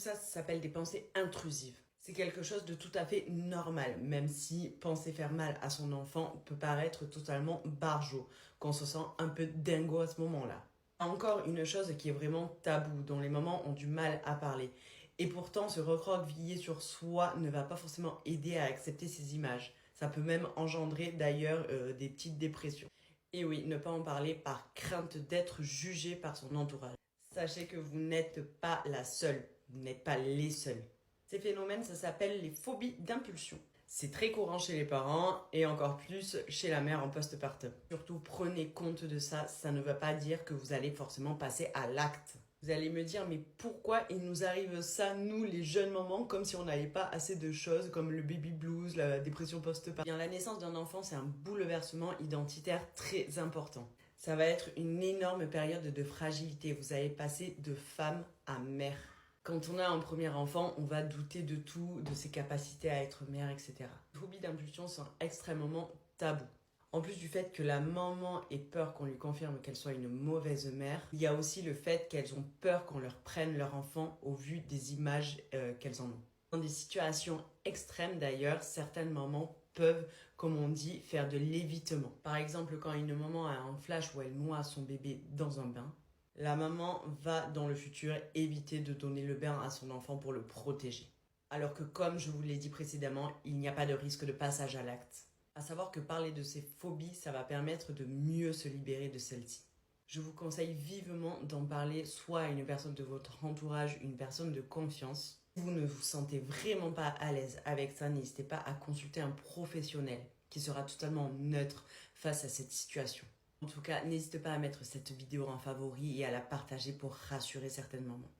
ça s'appelle des pensées intrusives. C'est quelque chose de tout à fait normal, même si penser faire mal à son enfant peut paraître totalement barjot, qu'on se sent un peu dingo à ce moment-là. Encore une chose qui est vraiment tabou, dont les mamans ont du mal à parler. Et pourtant, se recroqueviller sur soi ne va pas forcément aider à accepter ces images. Ça peut même engendrer d'ailleurs des petites dépressions. Et oui, ne pas en parler par crainte d'être jugé par son entourage. Sachez que vous n'êtes pas la seule, vous n'êtes pas les seuls. Ces phénomènes, ça s'appelle les phobies d'impulsion. C'est très courant chez les parents et encore plus chez la mère en postpartum. Surtout, prenez compte de ça, ça ne veut pas dire que vous allez forcément passer à l'acte. Vous allez me dire, mais pourquoi il nous arrive ça, nous, les jeunes mamans, comme si on n'avait pas assez de choses, comme le baby blues, la dépression postpartum. Bien, la naissance d'un enfant, c'est un bouleversement identitaire très important. Ça va être une énorme période de fragilité. Vous allez passer de femme à mère. Quand on a un premier enfant, on va douter de tout, de ses capacités à être mère, etc. Les phobies d'impulsion sont extrêmement tabous. En plus du fait que la maman ait peur qu'on lui confirme qu'elle soit une mauvaise mère, il y a aussi le fait qu'elles ont peur qu'on leur prenne leur enfant au vu des images qu'elles en ont. Dans des situations extrêmes d'ailleurs, certaines mamans peuvent, comme on dit, faire de l'évitement. Par exemple, quand une maman a un flash où elle noie son bébé dans un bain, la maman va dans le futur éviter de donner le bain à son enfant pour le protéger. Alors que comme je vous l'ai dit précédemment, il n'y a pas de risque de passage à l'acte. À savoir que parler de ces phobies, ça va permettre de mieux se libérer de celles-ci. Je vous conseille vivement d'en parler soit à une personne de votre entourage, une personne de confiance. Si vous ne vous sentez vraiment pas à l'aise avec ça, n'hésitez pas à consulter un professionnel qui sera totalement neutre face à cette situation. En tout cas, n'hésitez pas à mettre cette vidéo en favori et à la partager pour rassurer certaines mamans.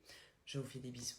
Je vous fais des bisous.